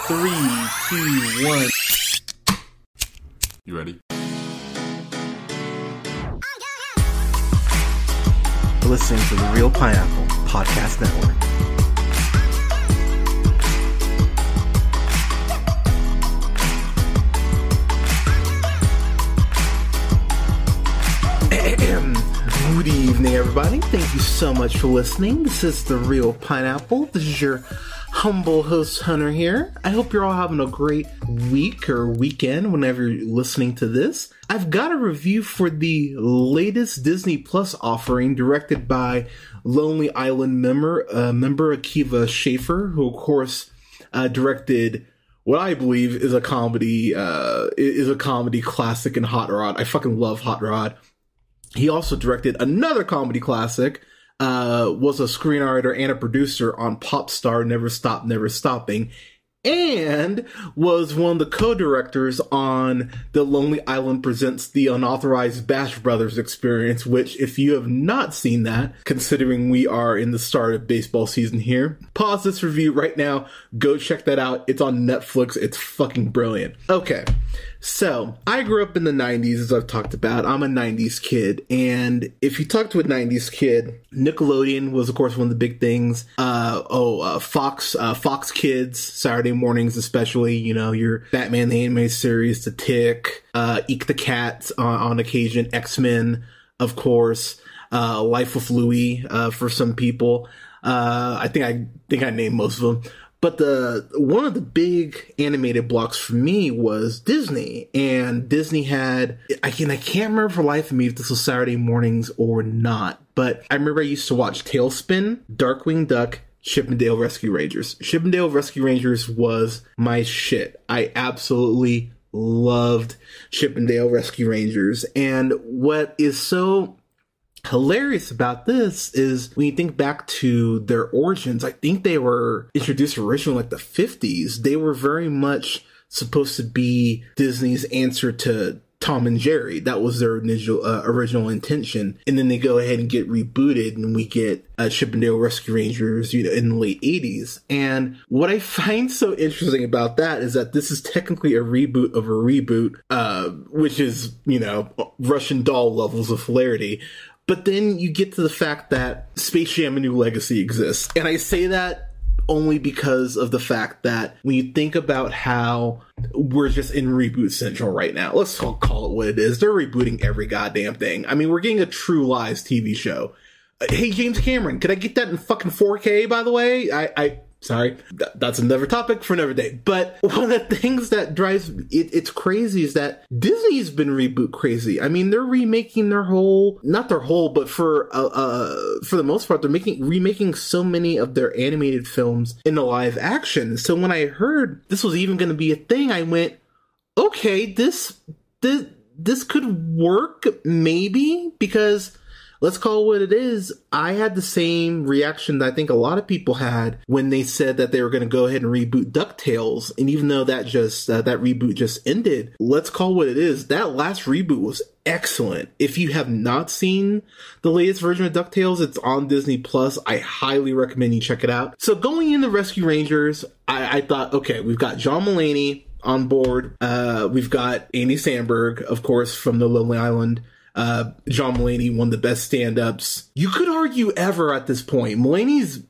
3, 2, 1. You ready? Listening to the Real Pineapple Podcast Network. Good evening, everybody. Thank you so much for listening. This is the Real Pineapple. This is your humble host, Hunter, here. I hope you're all having a great week or weekend whenever you're listening to this. I've got a review for the latest Disney Plus offering directed by Lonely Island member Akiva Schaffer, who, of course, directed what I believe is a comedy classic in Hot Rod. I fucking love Hot Rod. He also directed another comedy classic, was a screenwriter and a producer on Popstar, Never Stop, Never Stopping, and was one of the co-directors on The Lonely Island Presents The Unauthorized Bash Brothers Experience, which, if you have not seen that, considering we are in the start of baseball season here, pause this review right now, go check that out. It's on Netflix. It's fucking brilliant. Okay. So, I grew up in the 90s, as I've talked about. I'm a 90s kid, and if you talk to a 90s kid, Nickelodeon was, of course, one of the big things. Fox Kids, Saturday mornings especially, you know, your Batman the Animated Series, The Tick, Eek the Cat on occasion, X-Men, of course, Life with Louie for some people. I think I named most of them. But one of the big animated blocks for me was Disney, and Disney had, I can't remember for life of me if this was Saturday mornings or not, but I remember I used to watch Tailspin, Darkwing Duck, Chip 'n Dale Rescue Rangers. Chip 'n Dale Rescue Rangers was my shit. I absolutely loved Chip 'n Dale Rescue Rangers, and what is so hilarious about this is when you think back to their origins, I think they were introduced originally in like the 50s. They were very much supposed to be Disney's answer to Tom and Jerry. That was their original intention. And then they go ahead and get rebooted, and we get Chip 'n Dale Rescue Rangers, in the late 80s. And what I find so interesting about that is that this is technically a reboot of a reboot, which is, Russian doll levels of hilarity. But then you get to the fact that Space Jam: A New Legacy exists. And I say that only because of the fact that when you think about how we're just in reboot central right now, let's call it what it is. They're rebooting every goddamn thing. I mean, we're getting a True Lies TV show. Hey, James Cameron, could I get that in fucking 4K, by the way? Sorry, that's another topic for another day. But one of the things that drives it's crazy is that Disney's been reboot crazy. I mean, they're remaking not their whole, but for the most part, they're remaking so many of their animated films into live action. So when I heard this was even going to be a thing, I went, okay, this could work maybe, because let's call it what it is. I had the same reaction that I think a lot of people had when they said that they were going to go ahead and reboot DuckTales. And even though that reboot just ended, let's call it what it is. That last reboot was excellent. If you have not seen the latest version of DuckTales, it's on Disney Plus. I highly recommend you check it out. So going into Rescue Rangers, I thought, okay, we've got John Mulaney on board. We've got Andy Samberg, of course, from The Lonely Island. John Mulaney, one of the best stand-ups you could argue ever at this point. Mulaney's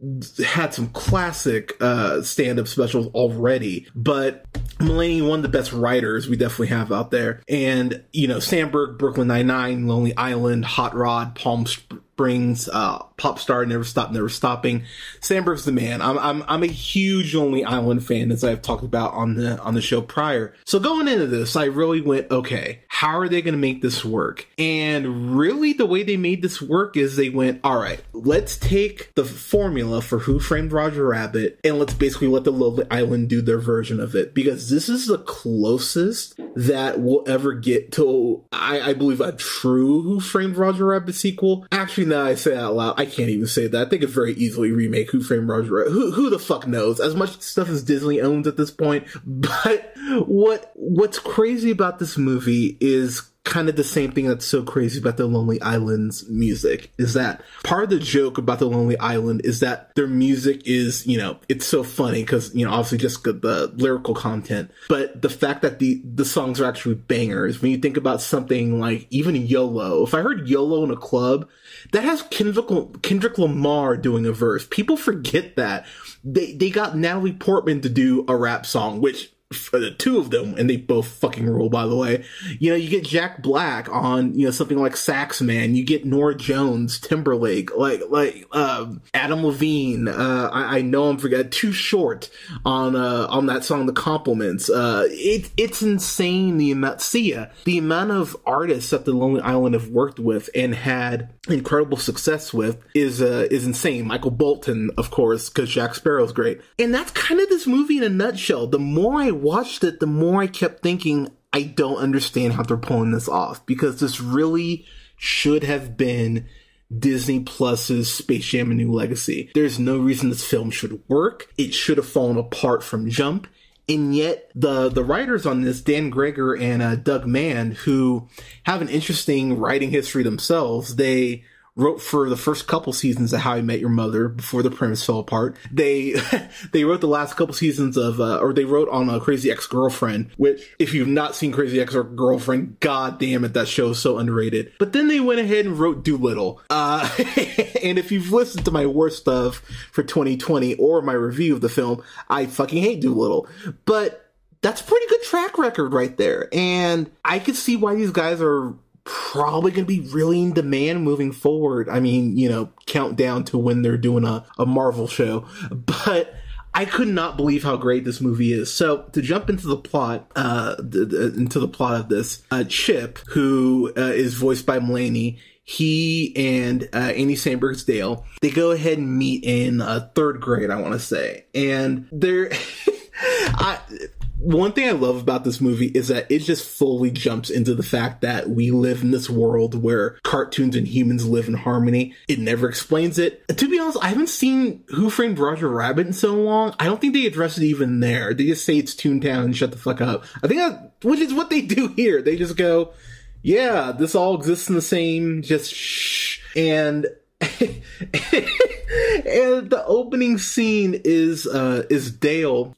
had some classic stand-up specials already, but Mulaney, one of the best writers we definitely have out there. And, Samberg, Brooklyn Nine-Nine, Lonely Island, Hot Rod, Palm Springs, Popstar, Never Stop, Never Stopping. Samberg's the man. I'm a huge Lonely Island fan, as I've talked about on the show prior. So going into this, I really went, okay, how are they going to make this work? And really, the way they made this work is they went, all right, let's take the formula for Who Framed Roger Rabbit, and let's basically let the Lonely Island do their version of it, because this is the closest that we'll ever get to, I believe, a true Who Framed Roger Rabbit sequel. Actually, now I say it out loud, I can't even say that. They could very easily remake Who Framed Roger Rabbit. Who the fuck knows? As much stuff as Disney owns at this point. But what's crazy about this movie is kind of the same thing that's so crazy about the Lonely Island's music, is that part of the joke about the Lonely Island is that their music is, you know, it's so funny because, you know, obviously just the lyrical content, but the fact that the songs are actually bangers. When you think about something like even YOLO, if I heard YOLO in a club, that has Kendrick Lamar doing a verse. People forget that. They got Natalie Portman to do a rap song, which for the two of them, and they both fucking rule, by the way. You know, you get Jack Black on, you know, something like Sax Man. You get Norah Jones, Timberlake, Adam Levine. I know I'm forgetting Too Short on that song, The Compliments. It's insane the amount. Sia, the amount of artists that the Lonely Island have worked with and had incredible success with is insane. Michael Bolton, of course, because Jack Sparrow's great. And that's kind of this movie in a nutshell. The more I watched it, the more I kept thinking, I don't understand how they're pulling this off, because this really should have been Disney Plus's Space Jam: A New Legacy. There's no reason this film should work. It should have fallen apart from jump. And yet, the writers on this, Dan Greger and Doug Mann, who have an interesting writing history themselves, they wrote for the first couple seasons of How I Met Your Mother before the premise fell apart. They wrote the last couple seasons of, or they wrote on Crazy Ex-Girlfriend, which, if you've not seen Crazy Ex-Girlfriend, god damn it, that show is so underrated. But then they went ahead and wrote Dolittle. And if you've listened to my worst stuff for 2020 or my review of the film, I fucking hate Dolittle. But that's a pretty good track record right there. And I could see why these guys are probably going to be really in demand moving forward. I mean, you know, count down to when they're doing a Marvel show. But I could not believe how great this movie is. So to jump into the plot, into the plot of this, Chip, who is voiced by Mulaney, he and Andy Samberg's Dale, they go ahead and meet in third grade, I want to say. And they're... One thing I love about this movie is that it just fully jumps into the fact that we live in this world where cartoons and humans live in harmony. It never explains it. To be honest, I haven't seen Who Framed Roger Rabbit in so long. I don't think they address it even there. They just say it's Toontown and shut the fuck up. I think which is what they do here. They just go, yeah, this all exists in the same, just shh. And and the opening scene is Dale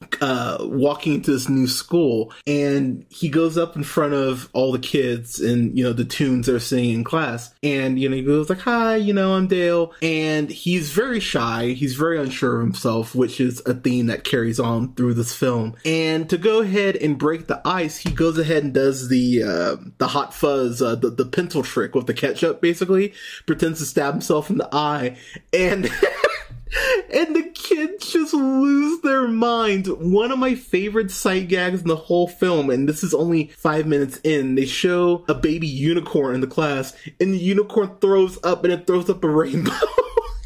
walking into this new school, and he goes up in front of all the kids and, you know, the tunes they're singing in class, and, you know, he goes like, hi, you know, I'm Dale, and he's very shy, he's very unsure of himself, which is a theme that carries on through this film. And to go ahead and break the ice, he goes ahead and does the hot fuzz, the pencil trick with the ketchup, basically pretends to stab himself in the eye, and and the kids just lose their minds. One of my favorite sight gags in the whole film, and this is only 5 minutes in, they show a baby unicorn in the class, and the unicorn throws up, and it throws up a rainbow.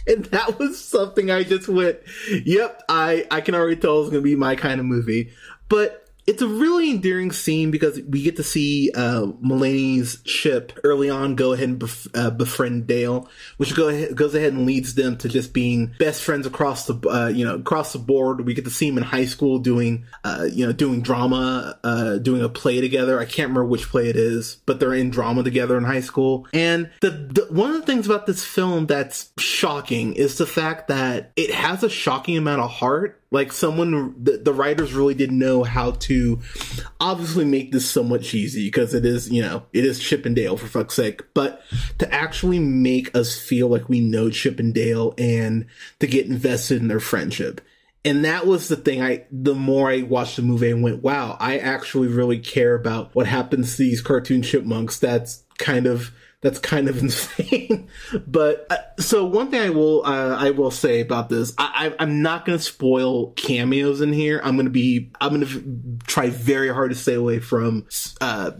And that was something I just went, yep, I can already tell it's going to be my kind of movie. But it's a really endearing scene because we get to see Mulaney's Chip early on go ahead and befriend Dale, which goes ahead and leads them to just being best friends across the board. We get to see him in high school doing drama, doing a play together. I can't remember which play it is, but they're in drama together in high school. And the one of the things about this film that's shocking is the fact that it has a shocking amount of heart. Like, the writers really didn't know how to obviously make this somewhat cheesy, because it is Chip and Dale, for fuck's sake, but to actually make us feel like we know Chip and Dale and to get invested in their friendship. And that was the thing, the more I watched the movie, I went, wow, I actually really care about what happens to these cartoon chipmunks. That's kind of insane. But so one thing I will say about this, I'm not going to spoil cameos in here. I'm going to try very hard to stay away from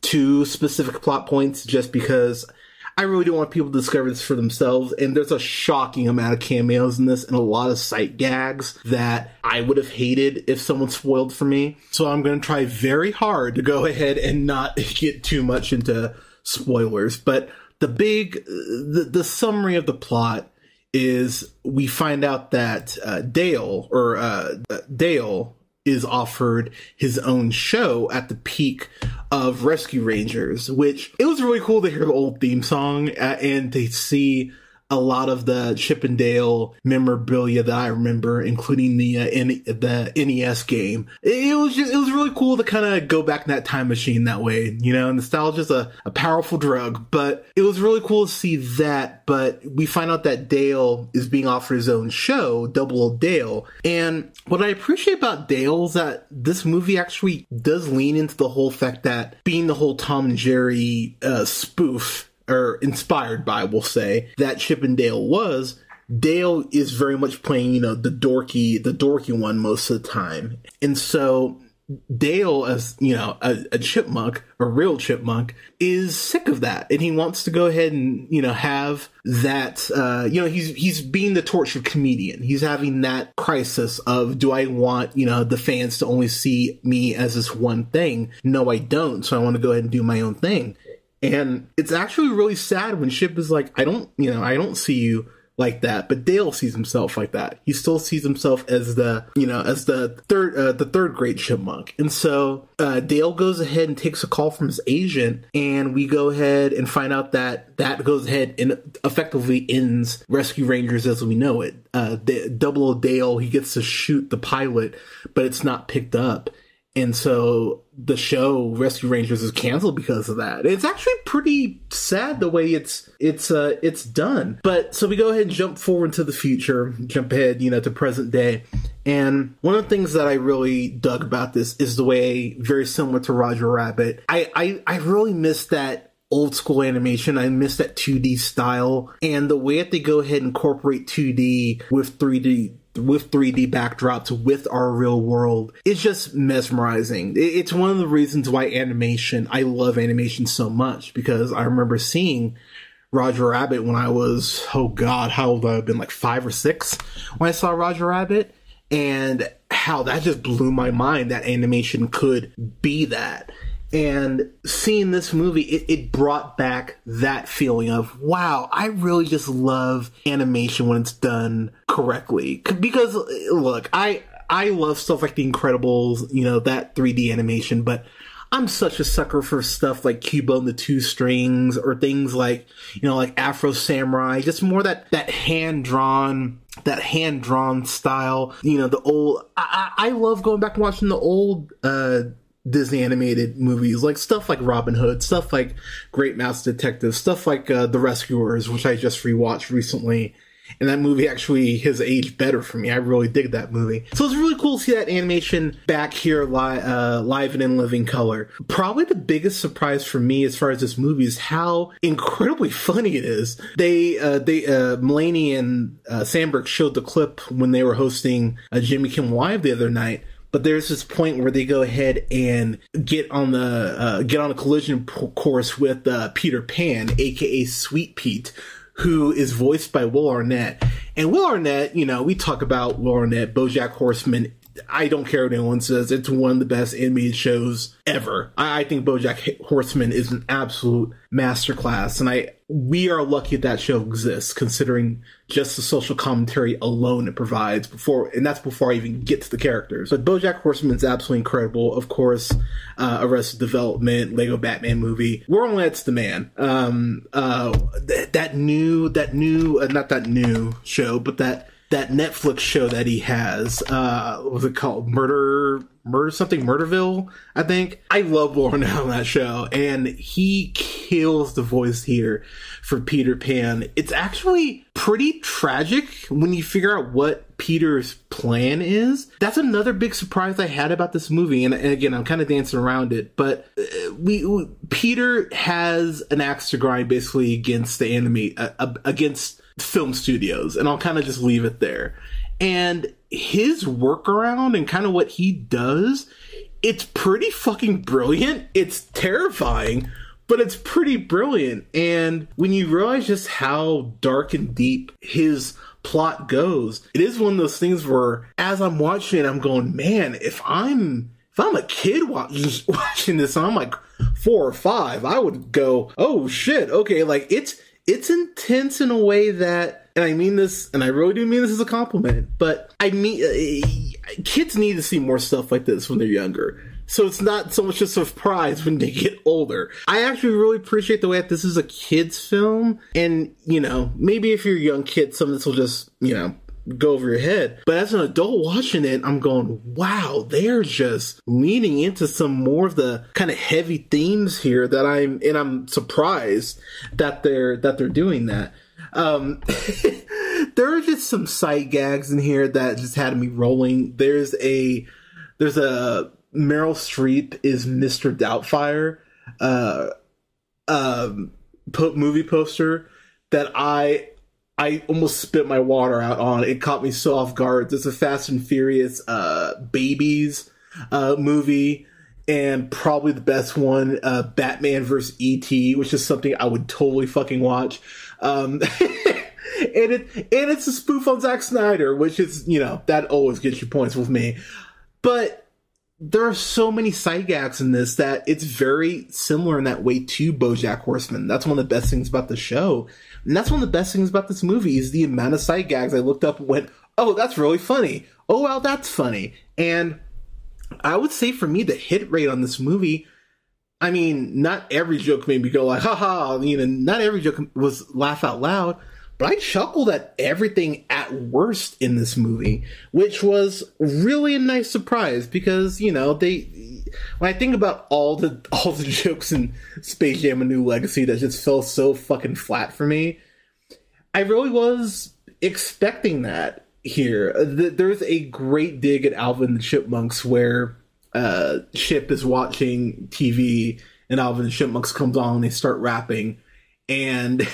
two specific plot points, just because I really don't want people to discover this for themselves. And there's a shocking amount of cameos in this and a lot of sight gags that I would have hated if someone spoiled for me. So I'm going to try very hard to go ahead and not get too much into spoilers. But the summary of the plot is we find out that Dale is offered his own show at the peak of Rescue Rangers, which it was really cool to hear the old theme song and to see a lot of the Chip and Dale memorabilia that I remember, including the NES game. It was really cool to kind of go back in that time machine that way. You know, nostalgia's a powerful drug, but it was really cool to see that. But we find out that Dale is being offered his own show, Double O Dale. And what I appreciate about Dale is that this movie actually does lean into the whole fact that being the whole Tom and Jerry spoof, or inspired by, we'll say, that Chip and Dale was, Dale is very much playing, the dorky one most of the time. And so Dale, as, a chipmunk, a real chipmunk, is sick of that. And he wants to go ahead and, have that, he's being the tortured comedian. He's having that crisis of, do I want, the fans to only see me as this one thing? No, I don't. So I want to go ahead and do my own thing. And it's actually really sad when Chip is like, I don't see you like that, but Dale sees himself like that. He still sees himself as the third great chipmunk. And so Dale goes ahead and takes a call from his agent, and we go ahead and find out that goes ahead and effectively ends Rescue Rangers as we know it. Double O Dale, he gets to shoot the pilot, but it's not picked up. And so the show Rescue Rangers is canceled because of that. It's actually pretty sad the way it's done. But so we go ahead and jump forward to the future, jump ahead, to present day. And one of the things that I really dug about this is the way, very similar to Roger Rabbit, I really miss that old school animation. I miss that 2D style, and the way that they go ahead and incorporate 2D with 3D backdrops with our real world is just mesmerizing. It's one of the reasons why I love animation so much, because I remember seeing Roger Rabbit when I was, how old would I have been, like 5 or 6 when I saw Roger Rabbit, and how that just blew my mind that animation could be that. And seeing this movie, it brought back that feeling of, wow, I really just love animation when it's done correctly. Because, look, I love stuff like The Incredibles, that 3D animation, but I'm such a sucker for stuff like Kubo and the Two Strings, or things like, like Afro Samurai, just more that hand-drawn style. The old, I love going back and watching the old, Disney animated movies, like stuff like Robin Hood, stuff like Great Mouse Detective, stuff like The Rescuers, which I just rewatched recently. And that movie actually has aged better for me. I really dig that movie. So it's really cool to see that animation back here live and in living color. Probably the biggest surprise for me as far as this movie is how incredibly funny it is. Mulaney and Sandberg showed the clip when they were hosting Jimmy Kimmel Live the other night. But there's this point where they go ahead and get on a collision course with Peter Pan, aka Sweet Pete, who is voiced by Will Arnett. And Will Arnett, we talk about Will Arnett, BoJack Horseman. I don't care what anyone says. It's one of the best animated shows ever. I think BoJack Horseman is an absolute masterclass, and we are lucky that show exists, considering just the social commentary alone it provides. And that's before I even get to the characters. But BoJack Horseman is absolutely incredible. Of course, Arrested Development, Lego Batman movie. Will Arnett's the man. That Netflix show that he has, what was it called? Murderville, I think. I love Will Arnett on that show, and he kills the voice here for Peter Pan. It's actually pretty tragic when you figure out what Peter's plan is. That's another big surprise I had about this movie, and again, I'm kind of dancing around it, but Peter has an axe to grind basically against against film studios, and I'll kind of just leave it there. And his workaround and kind of what he does, it's pretty fucking brilliant. It's terrifying, but it's pretty brilliant. And when you realize just how dark and deep his plot goes, it is one of those things where as I'm watching it, I'm going, man, if I'm a kid watching this and I'm like 4 or 5, I would go, oh shit, okay, like it's intense in a way that, and I mean this, and I really do mean this as a compliment, but I mean, kids need to see more stuff like this when they're younger. So it's not so much a surprise when they get older. I actually really appreciate the way that this is a kid's film. And, you know, maybe if you're a young kid, some of this will just, you know, go over your head. But as an adult watching it, I'm going, wow, they're just leaning into some more of the kind of heavy themes here that I'm surprised that they're doing that. There are just some sight gags in here that just had me rolling. There's a Meryl Streep is Mr. Doubtfire movie poster that I almost spit my water out on. It caught me so off guard. There's a Fast and Furious Babies movie, and probably the best one, Batman vs. E.T., which is something I would totally fucking watch. And it's a spoof on Zack Snyder, which is, you know, that always gets you points with me. But there are so many sight gags in this that it's very similar in that way to BoJack Horseman. That's one of the best things about the show. And that's one of the best things about this movie is the amount of sight gags I looked up and went, oh, that's really funny. Oh, well, that's funny. And I would say for me, the hit rate on this movie, I mean, not every joke made me go like, haha, you know, not every joke was laugh out loud, but I chuckled at everything at worst in this movie, which was really a nice surprise because, you know, when I think about all the jokes in Space Jam: A New Legacy that just fell so fucking flat for me, I really was expecting that here. There's a great dig at Alvin and the Chipmunks where Chip is watching TV and Alvin and the Chipmunks comes on and they start rapping. And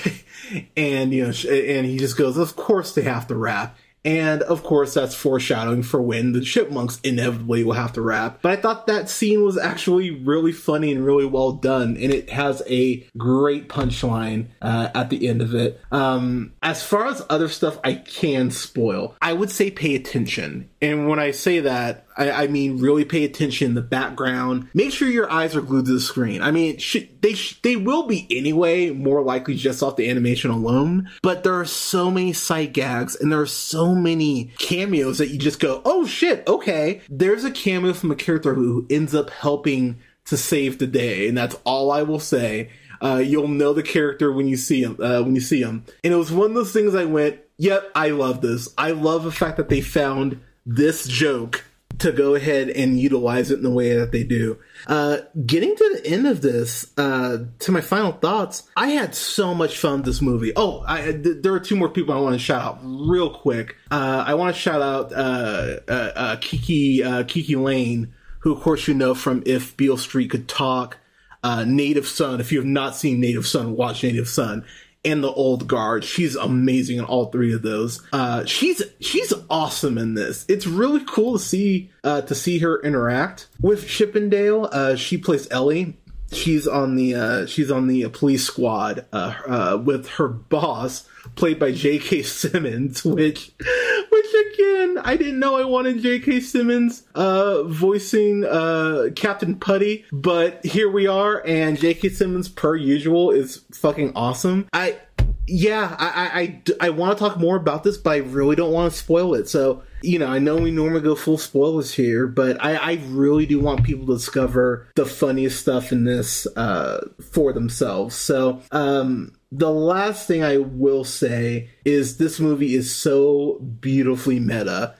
you know, and he just goes, of course they have to rap. And of course that's foreshadowing for when the Chipmunks inevitably will have to rap. But I thought that scene was actually really funny and really well done. And it has a great punchline at the end of it. As far as other stuff I can spoil, I would say pay attention. And when I say that, I mean really pay attention in the background. Make sure your eyes are glued to the screen. I mean, they will be anyway, more likely just off the animation alone. But there are so many sight gags and there are so many cameos that you just go, oh shit, okay. There's a cameo from a character who ends up helping to save the day, and that's all I will say. You'll know the character when you see him. And it was one of those things I went, yep, I love this. I love the fact that they found this joke to go ahead and utilize it in the way that they do. Getting to the end of this, to my final thoughts, I had so much fun with this movie. Oh, there are two more people I want to shout out real quick. I want to shout out Kiki Lane, who of course you know from If Beale Street Could Talk, Native Son. If you have not seen Native Son, watch Native Son. And The Old Guard. She's amazing in all three of those. She's awesome in this. It's really cool to see her interact with Chippendale. She plays Ellie. She's on the police squad with her boss, played by J.K. Simmons, which again, I didn't know I wanted J.K. Simmons voicing Captain Putty, but here we are, and J.K. Simmons, per usual, is fucking awesome. I want to talk more about this, but I really don't want to spoil it. So, you know, I know we normally go full spoilers here, but I really do want people to discover the funniest stuff in this for themselves. So, the last thing I will say is this movie is so beautifully meta.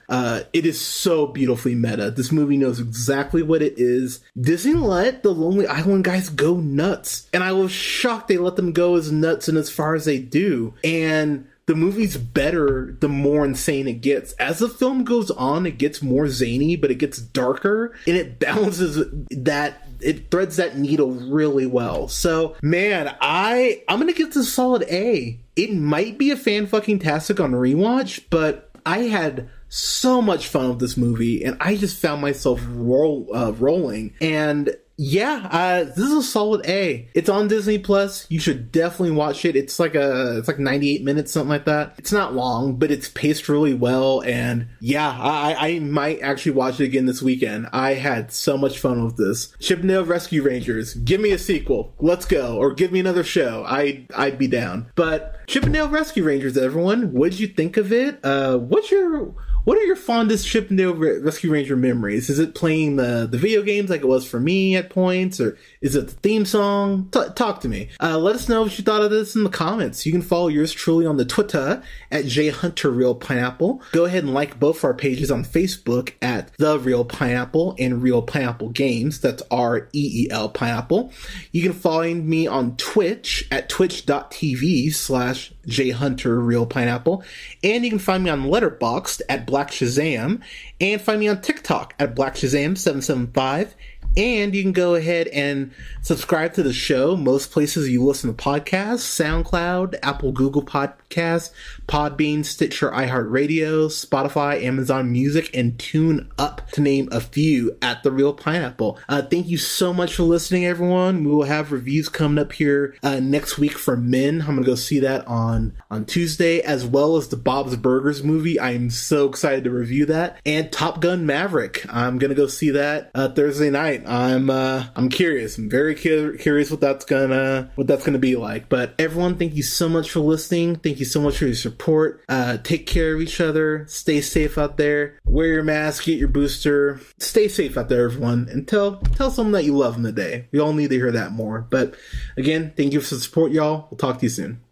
It is so beautifully meta. This movie knows exactly what it is. Disney let the Lonely Island guys go nuts. And I was shocked they let them go as nuts and as far as they do. And the movie's better the more insane it gets. As the film goes on, it gets more zany, but it gets darker. And it balances that. It threads that needle really well. So, man, I'm gonna give this a solid A. It might be a fan-fucking-tastic on rewatch, but I had so much fun with this movie, and I just found myself rolling. And yeah, this is a solid A. It's on Disney Plus. You should definitely watch it. It's like 98 minutes, something like that. It's not long, but it's paced really well. And yeah, I might actually watch it again this weekend. I had so much fun with this. Chippendale Rescue Rangers, give me a sequel. Let's go. Or give me another show. I'd be down. But Chippendale Rescue Rangers, everyone, what'd you think of it? What's what are your fondest Chippendale Rescue Ranger memories? Is it playing the video games like it was for me at points, or is it the theme song? Talk to me. Let us know what you thought of this in the comments. You can follow yours truly on the Twitter at jhunterrealpineapple. Go ahead and like both our pages on Facebook at The Real Pineapple and Real Pineapple Games. That's REEL Pineapple. You can find me on Twitch at twitch.tv/jhunterrealpineapple. And you can find me on Letterboxd at Black Shazam, and find me on TikTok at Black Shazam 775. And you can go ahead and subscribe to the show most places you listen to podcasts: SoundCloud, Apple, Google Podcasts, Podbean, Stitcher, iHeartRadio, Spotify, Amazon Music, and TuneUp, to name a few, at The Real Pineapple. Thank you so much for listening, everyone. We will have reviews coming up here next week for Men. I'm going to go see that on Tuesday, as well as the Bob's Burgers movie. I am so excited to review that. And Top Gun Maverick. I'm going to go see that Thursday night. I'm curious. I'm very curious what that's gonna be like. But everyone, thank you so much for listening. Thank you so much for your support. Take care of each other. Stay safe out there. Wear your mask. Get your booster. Stay safe out there, everyone. And tell someone that you love them today. We all need to hear that more. But again, thank you for the support, y'all. We'll talk to you soon.